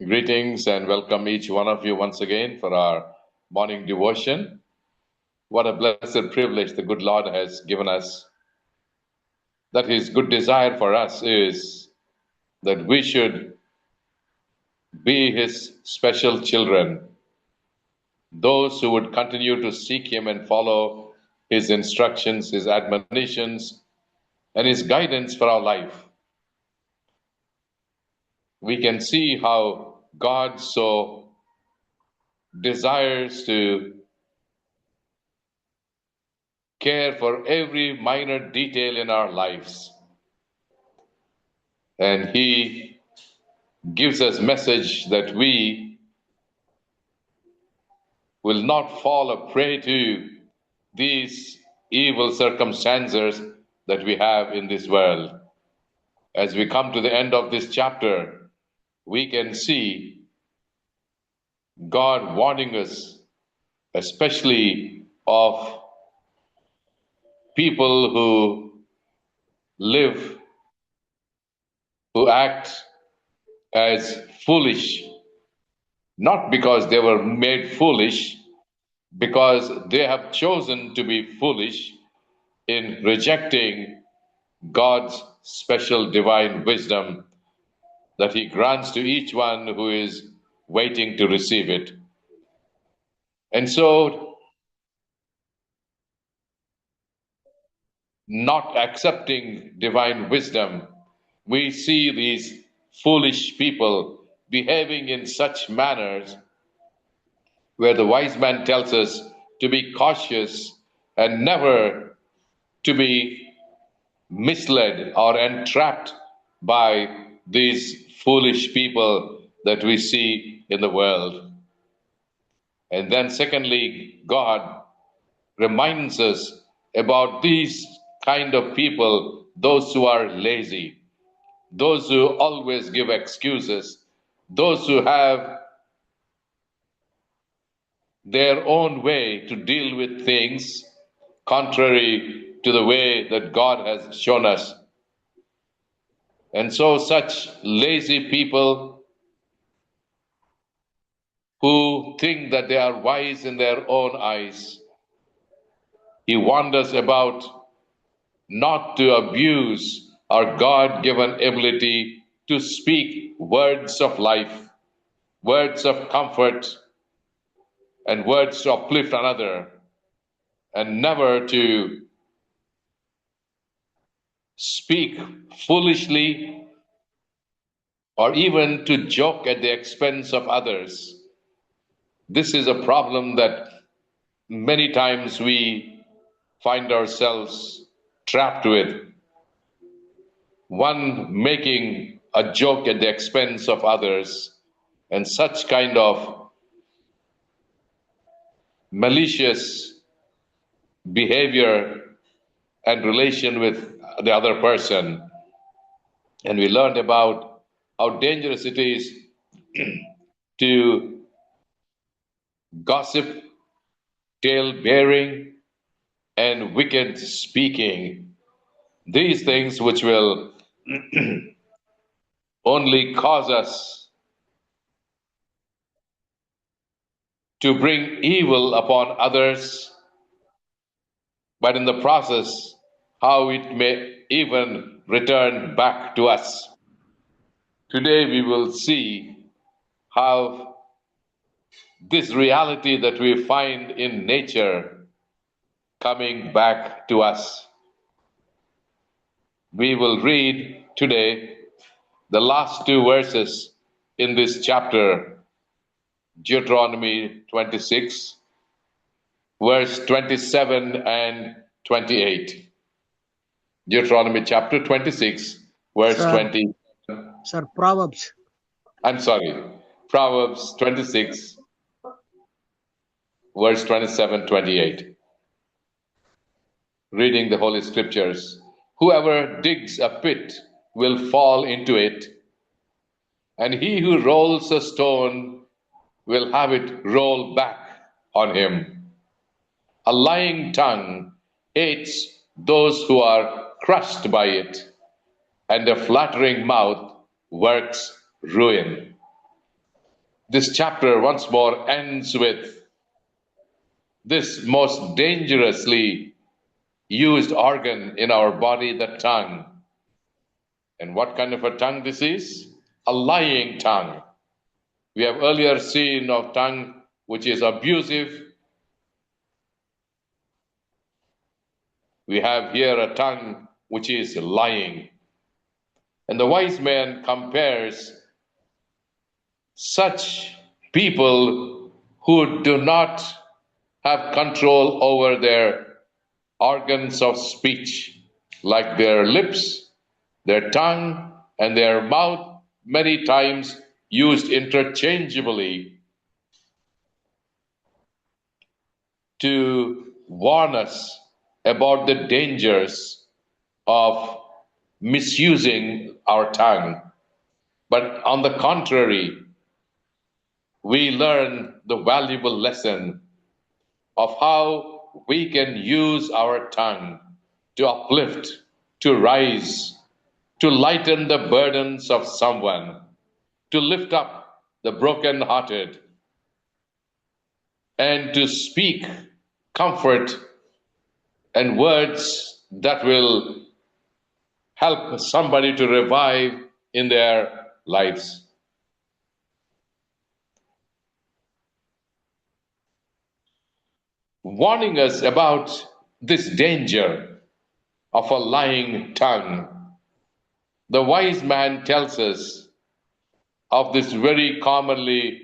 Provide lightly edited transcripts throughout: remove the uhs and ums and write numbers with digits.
Greetings and welcome each one of you once again for our morning devotion. What a blessed privilege the good Lord has given us. That His good desire for us is that we should be His special children, those who would continue to seek Him and follow His instructions, His admonitions, and His guidance for our life. We can see how God so desires to care for every minor detail in our lives. And He gives us message that we will not fall a prey to these evil circumstances that we have in this world. As we come to the end of this chapter, we can see God warning us, especially of people who act as foolish, not because they were made foolish, because they have chosen to be foolish in rejecting God's special divine wisdom that He grants to each one who is waiting to receive it. And so, not accepting divine wisdom, we see these foolish people behaving in such manners where the wise man tells us to be cautious and never to be misled or entrapped by these foolish people that we see in the world. And then, secondly, God reminds us about these kind of people, those who are lazy, those who always give excuses, those who have their own way to deal with things contrary to the way that God has shown us. And so, such lazy people who think that they are wise in their own eyes, He warned us about not to abuse our God given ability to speak words of life, words of comfort, and words to uplift another, and never to speak foolishly or even to joke at the expense of others. This is a problem that many times we find ourselves trapped with. One making a joke at the expense of others, and such kind of malicious behavior and relation with the other person. And we learned about how dangerous it is to gossip, tale bearing, and wicked speaking. These things which will only cause us to bring evil upon others, but in the process, how it may even return back to us. Today, we will see how this reality that we find in nature coming back to us. We will read today the last two verses in this chapter, Deuteronomy 26, verse 27 and 28. Deuteronomy chapter 26, verse Sir, 20. Sir, Proverbs. I'm sorry, Proverbs 26, verse 27, 28. Reading the Holy Scriptures. Whoever digs a pit will fall into it, and he who rolls a stone will have it roll back on him. A lying tongue hates those who are crushed by it, and a flattering mouth works ruin. This chapter once more ends with this most dangerously used organ in our body, the tongue. And what kind of a tongue this is? A lying tongue. We have earlier seen of tongue which is abusive. We have here a tongue which is lying. And the wise man compares such people who do not have control over their organs of speech, like their lips, their tongue, and their mouth, many times used interchangeably to warn us about the dangers of misusing our tongue. But on the contrary, we learn the valuable lesson of how we can use our tongue to uplift, to rise, to lighten the burdens of someone, to lift up the brokenhearted, and to speak comfort and words that will help somebody to revive in their lives. Warning us about this danger of a lying tongue, the wise man tells us of this very commonly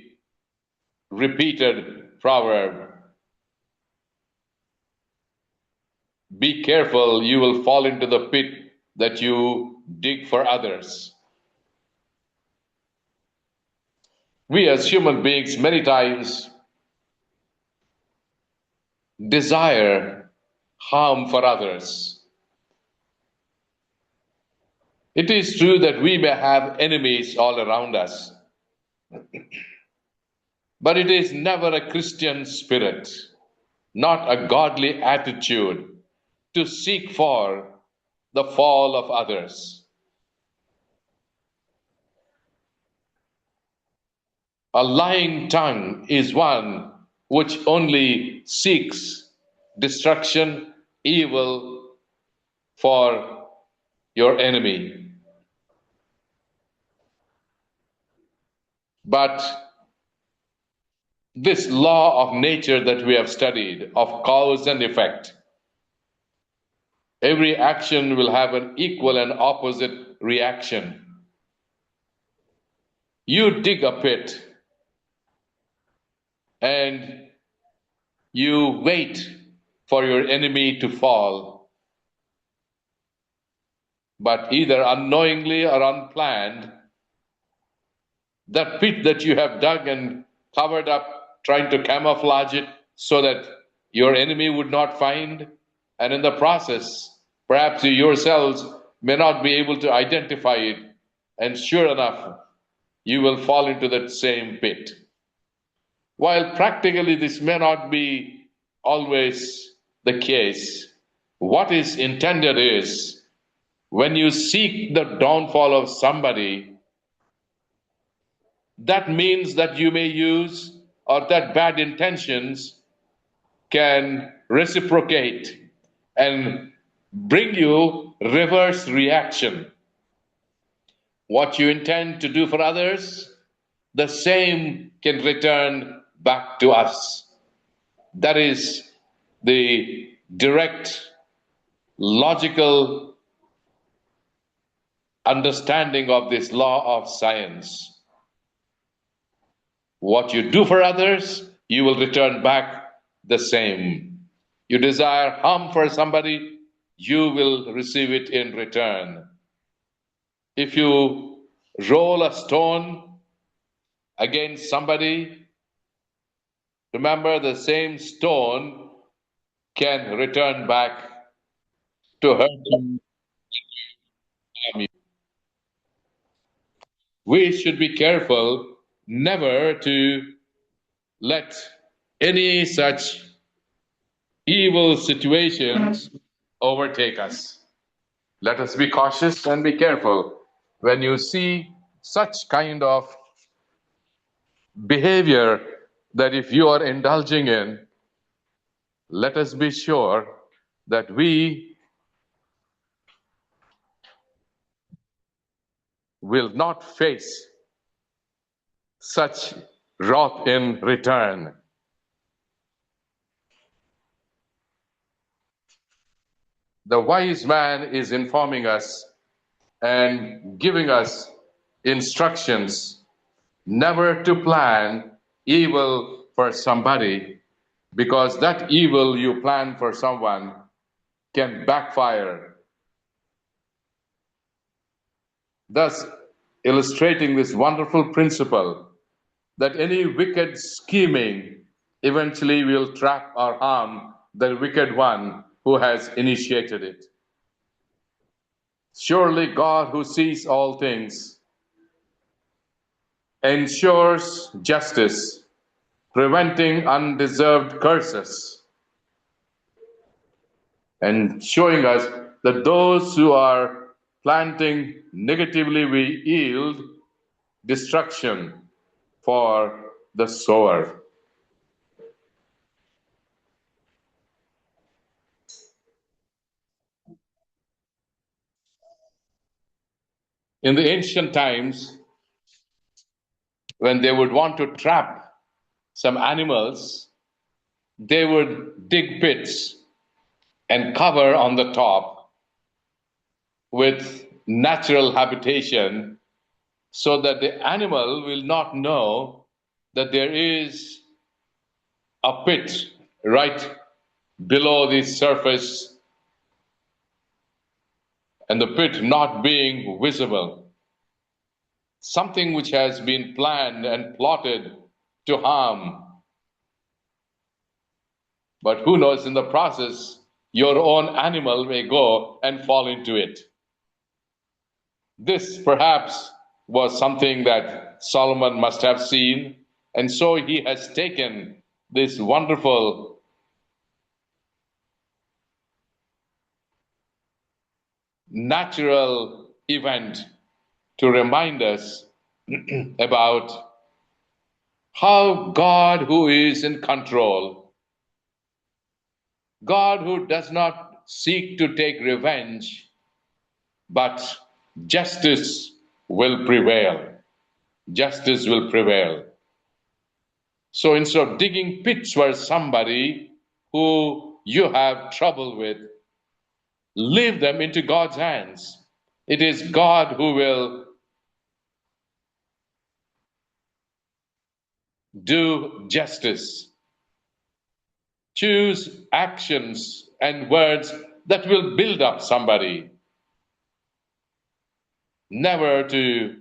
repeated proverb: be careful, you will fall into the pit that you dig for others. We as human beings many times desire harm for others. It is true that we may have enemies all around us, but it is never a Christian spirit, not a godly attitude, to seek for the fall of others. A lying tongue is one which only seeks destruction, evil for your enemy. But this law of nature that we have studied, of cause and effect, every action will have an equal and opposite reaction. You dig a pit and you wait for your enemy to fall, but either unknowingly or unplanned, that pit that you have dug and covered up, trying to camouflage it so that your enemy would not find, and in the process, perhaps you yourselves may not be able to identify it, and sure enough, you will fall into that same pit. While practically this may not be always the case, what is intended is when you seek the downfall of somebody, that means that you may use, or that bad intentions can reciprocate and bring you reverse reaction. What you intend to do for others, the same can return back to us. That is the direct, logical understanding of this law of science. What you do for others, you will return back the same. You desire harm for somebody, you will receive it in return. If you roll a stone against somebody, remember the same stone can return back to hurt you. We should be careful never to let any such evil situations overtake us. Let us be cautious and be careful when you see such kind of behavior that if you are indulging in, let us be sure that we will not face such wrath in return. The wise man is informing us and giving us instructions never to plan evil for somebody, because that evil you plan for someone can backfire. Thus, illustrating this wonderful principle that any wicked scheming eventually will trap or harm the wicked one who has initiated it. Surely God, who sees all things, ensures justice, preventing undeserved curses, and showing us that those who are planting negatively will yield destruction for the sower. In the ancient times, when they would want to trap some animals, they would dig pits and cover on the top with natural habitation so that the animal will not know that there is a pit right below the surface, and the pit not being visible. Something which has been planned and plotted to harm. But who knows, in the process, your own animal may go and fall into it. This perhaps was something that Solomon must have seen, and so he has taken this wonderful natural event to remind us about how God, who is in control, God who does not seek to take revenge, but justice will prevail. Justice will prevail. So instead of digging pits for somebody who you have trouble with, leave them into God's hands. It is God who will do justice. Choose actions and words that will build up somebody, never to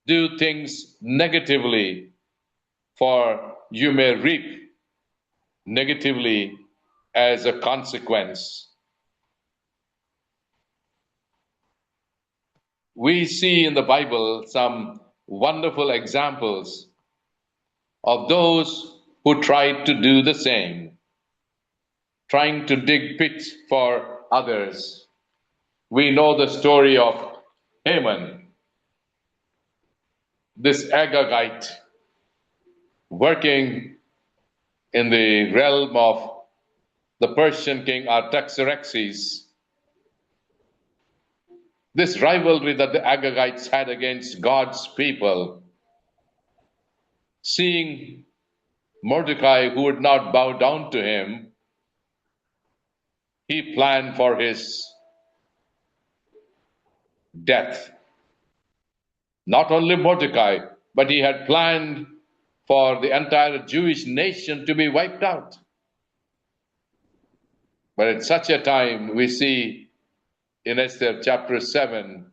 do things negatively, for you may reap negatively as a consequence. We see in the Bible some wonderful examples of those who tried to do the same, trying to dig pits for others. We know the story of Haman, this Agagite, working in the realm of the Persian king Artaxerxes. This rivalry that the Agagites had against God's people, seeing Mordecai who would not bow down to him, he planned for his death. Not only Mordecai, but he had planned for the entire Jewish nation to be wiped out. But at such a time, we see in Esther chapter 7,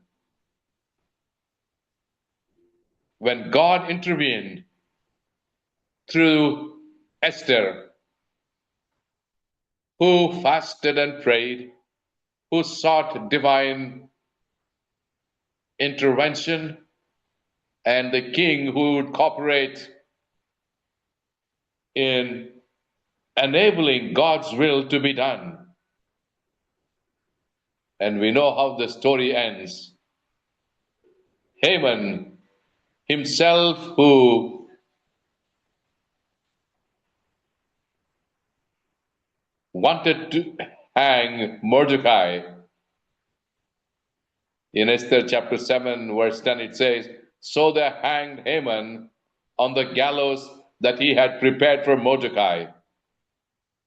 when God intervened through Esther, who fasted and prayed, who sought divine intervention, and the king who would cooperate in enabling God's will to be done. And we know how the story ends. Haman himself, who wanted to hang Mordecai. In Esther chapter 7, verse 10, it says, "So they hanged Haman on the gallows that he had prepared for Mordecai."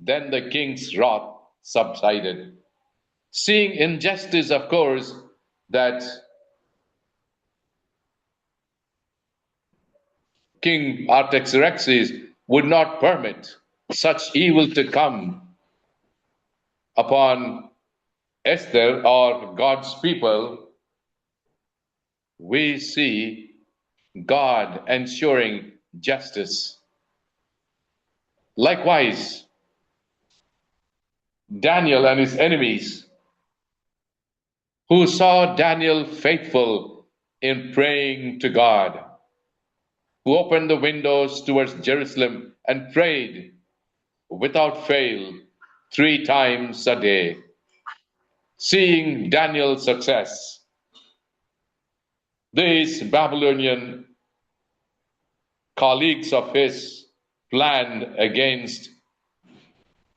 Then the king's wrath subsided. Seeing injustice, of course, that King Artaxerxes would not permit such evil to come upon Esther or God's people, we see God ensuring justice. Likewise, Daniel and his enemies, who saw Daniel faithful in praying to God, who opened the windows towards Jerusalem and prayed without fail 3 times a day. Seeing Daniel's success, these Babylonian colleagues of his planned against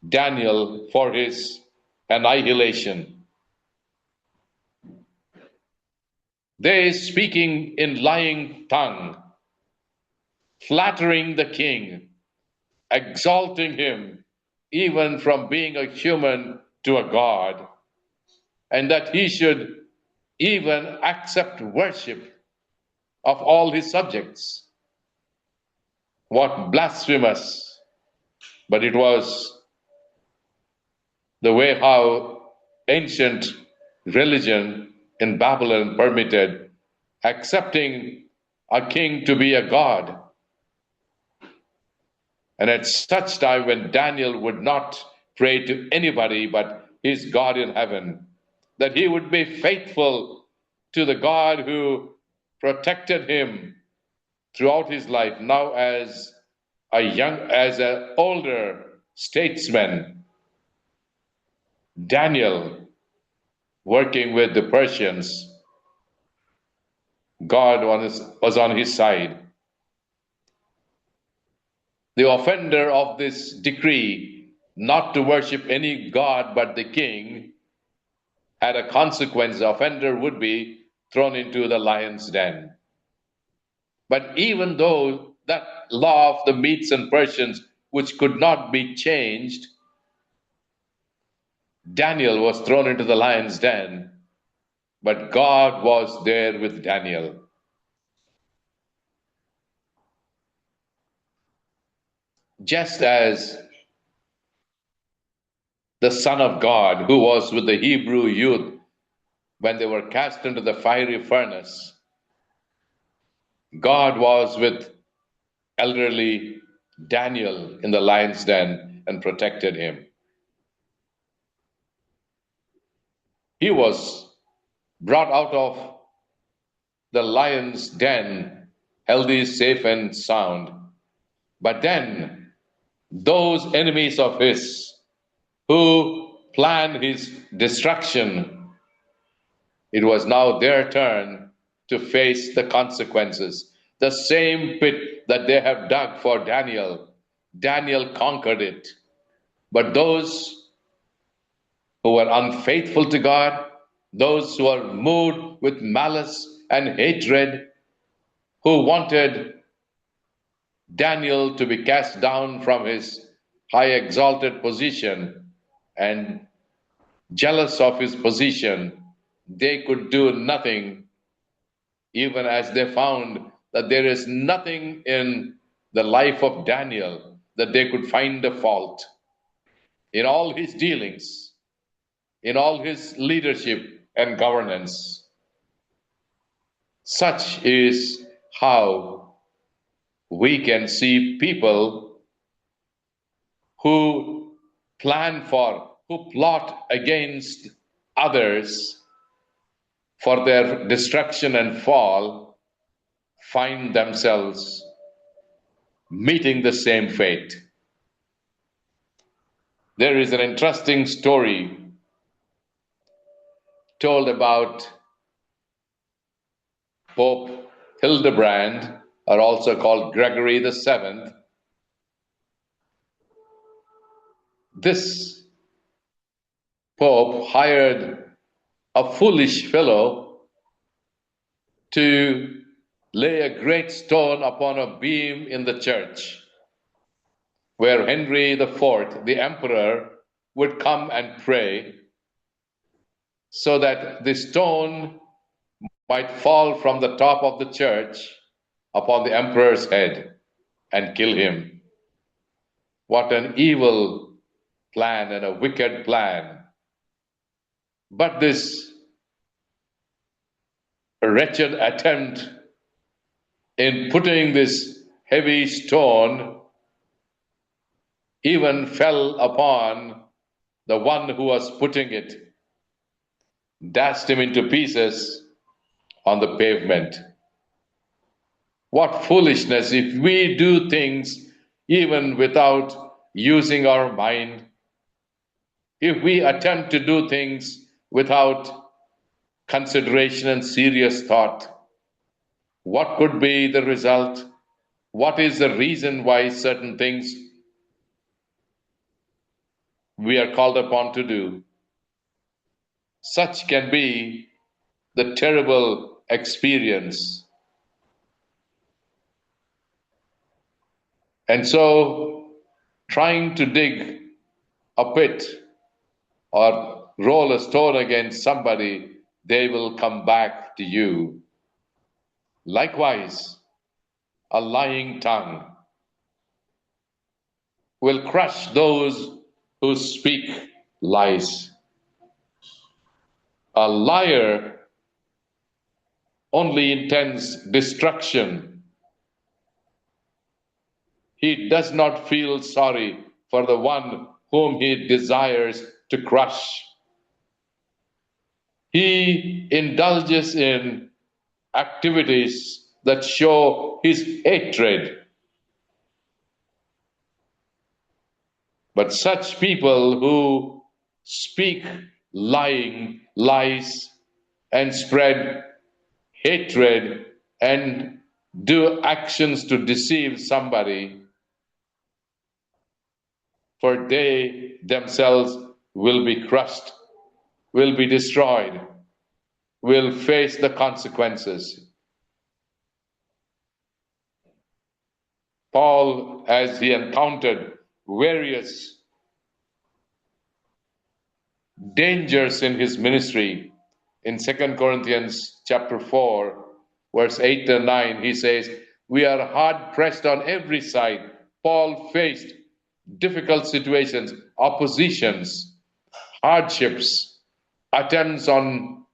Daniel for his annihilation. They, speaking in lying tongue, flattering the king, exalting him even from being a human to a god, and that he should even accept worship of all his subjects. What blasphemous! But it was the way how ancient religion in Babylon permitted accepting a king to be a god. And at such time when Daniel would not pray to anybody but his God in heaven, that he would be faithful to the God who protected him throughout his life, now as an older statesman, Daniel working with the Persians, God was on his side. The offender of this decree not to worship any god but the king had a consequence. The offender would be thrown into the lion's den. But even though that law of the Medes and Persians, which could not be changed, Daniel was thrown into the lion's den, but God was there with Daniel. Just as the Son of God, who was with the Hebrew youth when they were cast into the fiery furnace, God was with elderly Daniel in the lion's den and protected him. He was brought out of the lion's den, healthy, safe, and sound. But then, those enemies of his who planned his destruction, it was now their turn to face the consequences. The same pit that they have dug for Daniel, Daniel conquered it. But those who were unfaithful to God, those who were moved with malice and hatred, who wanted Daniel to be cast down from his high exalted position and jealous of his position, they could do nothing, even as they found that there is nothing in the life of Daniel that they could find a fault. In all his dealings, in all his leadership and governance. Such is how we can see people who who plot against others for their destruction and fall, find themselves meeting the same fate. There is an interesting story told about Pope Hildebrand, or also called Gregory the Seventh. This Pope hired a foolish fellow to lay a great stone upon a beam in the church, where Henry IV, the emperor, would come and pray, so that the stone might fall from the top of the church upon the emperor's head and kill him. What an evil plan and a wicked plan. But this wretched attempt in putting this heavy stone even fell upon the one who was putting it, dashed him into pieces on the pavement. What foolishness if we do things even without using our mind, if we attempt to do things without consideration and serious thought. What could be the result? What is the reason why certain things we are called upon to do? Such can be the terrible experience. And so, trying to dig a pit or roll a stone against somebody, they will come back to you. Likewise, a lying tongue will crush those who speak lies. A liar only intends destruction. He does not feel sorry for the one whom he desires to crush. He indulges in activities that show his hatred. But such people who speak lying lies and spread hatred and do actions to deceive somebody, for they themselves will be crushed, will be destroyed, will face the consequences. Paul, as he encountered various dangers in his ministry, in 2 Corinthians chapter 4, verse 8 and 9, he says, we are hard pressed on every side. Paul faced difficult situations, oppositions, hardships, attempts on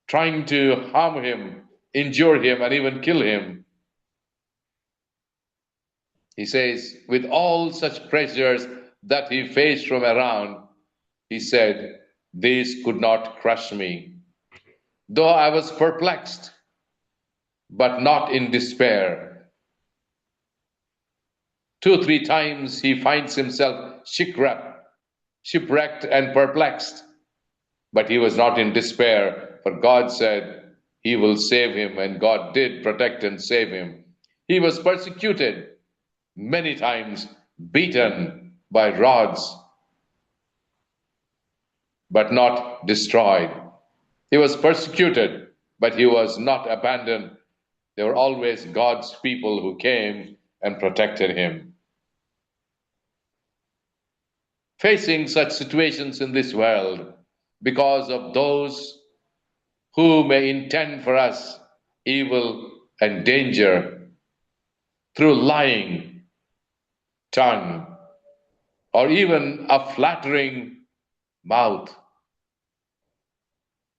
trying to harm him, injure him, and even kill him. He says, with all such pressures that he faced from around, he said, these could not crush me. Though I was perplexed, but not in despair. 2, 3 times he finds himself shipwrecked and perplexed, but he was not in despair, for God said he will save him, and God did protect and save him. He was persecuted many times, beaten by rods, but not destroyed. He was persecuted, but he was not abandoned. There were always God's people who came and protected him. Facing such situations in this world, because of those who may intend for us evil and danger through lying tongue or even a flattering mouth.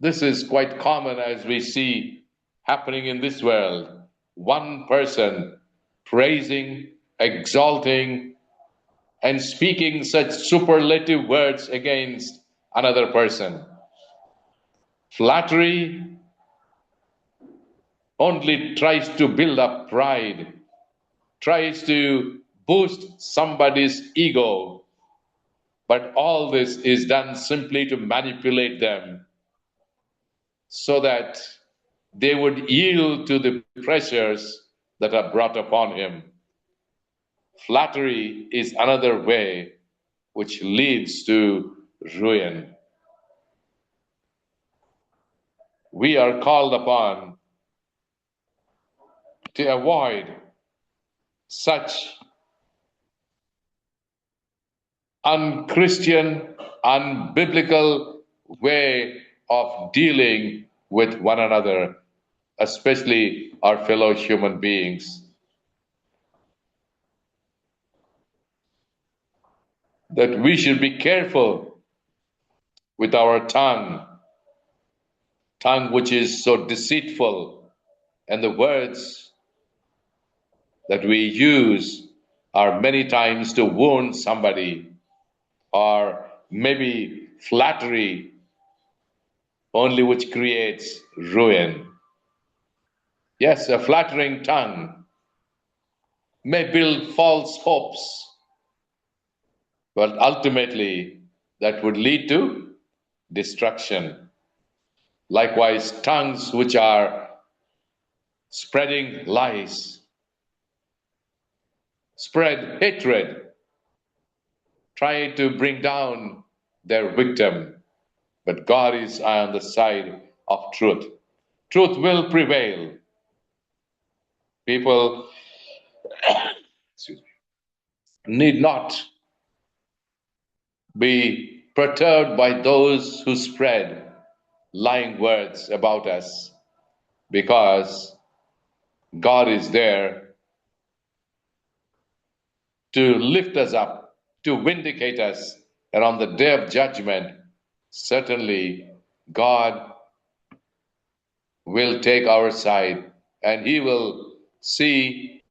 This is quite common as we see happening in this world. One person praising, exalting, and speaking such superlative words against another person. Flattery only tries to build up pride, tries to boost somebody's ego, but all this is done simply to manipulate them so that they would yield to the pressures that are brought upon him. Flattery is another way which leads to ruin. We are called upon to avoid such unchristian, unbiblical way of dealing with one another, especially our fellow human beings. That we should be careful with our tongue which is so deceitful, and the words that we use are many times to wound somebody, or maybe flattery only which creates ruin. Yes, a flattering tongue may build false hopes, but ultimately that would lead to destruction. Likewise, tongues which are spreading lies, spread hatred, try to bring down their victim. But God is on the side of truth. Truth will prevail. People need not be perturbed by those who spread lying words about us, because God is there to lift us up, to vindicate us, and on the day of judgment, certainly God will take our side, and He will see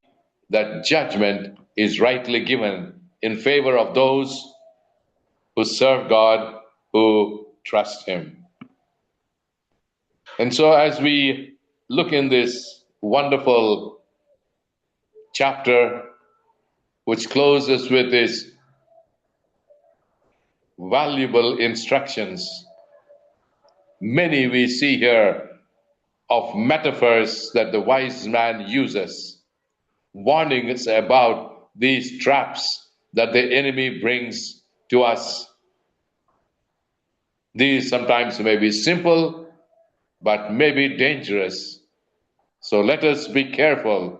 that judgment is rightly given in favor of those who serve God, who trust Him. And so, as we look in this wonderful chapter, which closes with these valuable instructions, many we see here of metaphors that the wise man uses, warning us about these traps that the enemy brings to us. These sometimes may be simple, but may be dangerous. So let us be careful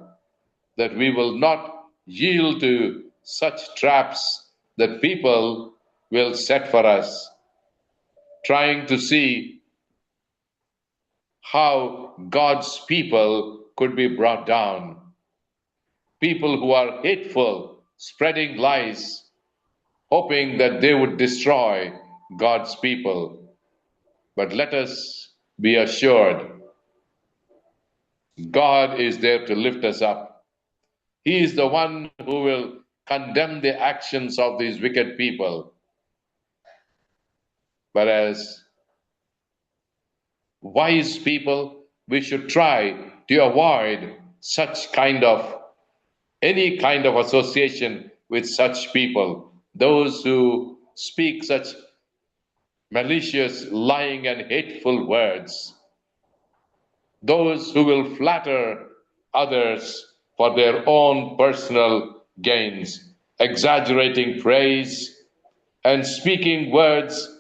that we will not yield to such traps that people will set for us, trying to see how God's people could be brought down. People who are hateful, spreading lies, hoping that they would destroy God's people. But let us be assured God is there to lift us up. He is the one who will condemn the actions of these wicked people. But as wise people, we should try to avoid any kind of association with such people, those who speak such malicious, lying, and hateful words, those who will flatter others for their own personal gains, exaggerating praise and speaking words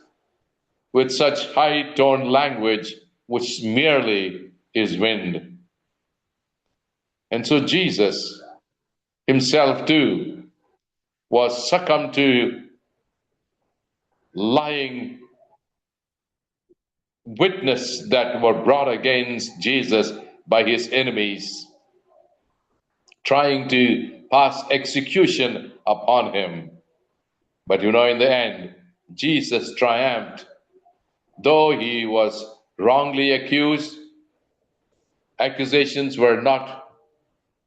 with such high-toned language which merely is wind. And so Jesus himself too was succumbed to lying witness that were brought against Jesus by his enemies, trying to pass execution upon him. But in the end, Jesus triumphed. Though he was wrongly accused, accusations were not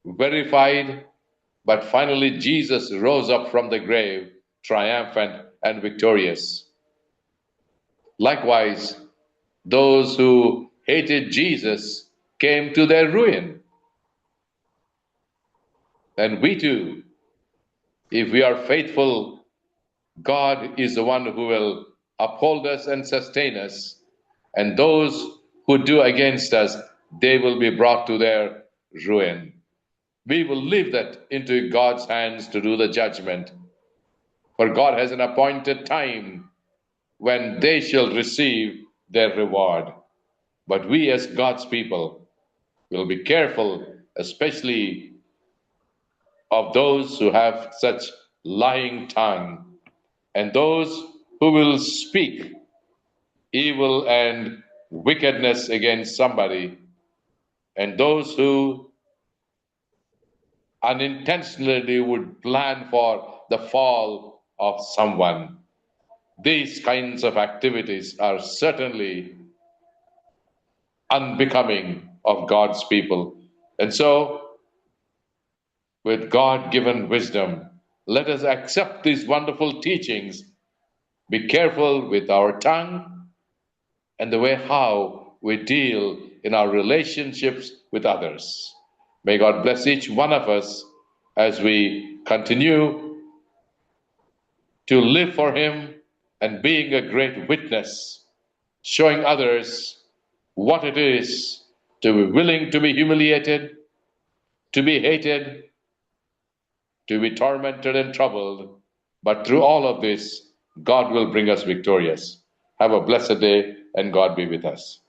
verified, but finally Jesus rose up from the grave, triumphant and victorious. Likewise, those who hated Jesus came to their ruin. And we too, if we are faithful, God is the one who will uphold us and sustain us. And those who do against us, they will be brought to their ruin. We will leave that into God's hands to do the judgment. for God has an appointed time when they shall receive their reward. But we, as God's people, will be careful, especially of those who have such lying tongue and those who will speak evil and wickedness against somebody, and those who unintentionally would plan for the fall of someone. These kinds of activities are certainly unbecoming of God's people. And so, with God given wisdom, let us accept these wonderful teachings. Be careful with our tongue and the way how we deal in our relationships with others. May God bless each one of us as we continue to live for Him and being a great witness, showing others what it is to be willing to be humiliated, to be hated, to be tormented and troubled. But through all of this, God will bring us victorious. Have a blessed day, and God be with us.